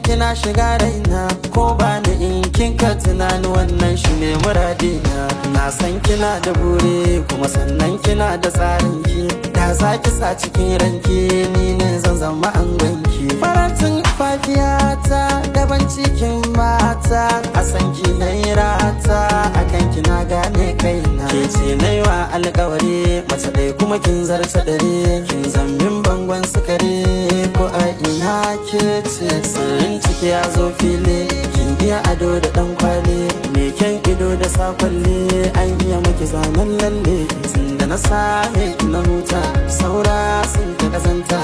kina shiga raina ko ba ni in kin ka tunani wannan shi ne muradina. Na san kina da buri kuma sannan kina da tsarin ki, da za ki sa cikin ranki ni ne zan zama angonki. Faratin fafiyata daban cikin mata, a san ki na yi rata akan kina gane kaina. Ke ce na yi wa alkawari mace ɗaya kuma kin zarta dare, kin zambin bangon sukari ko a ina ke ce. Sirrin ciki ya zo fili, kin iya ado da ɗan kwali, me kyan ido da sakwalle, an iya maki zanen lalle. Tun da na same na huta saura sun ta kazanta.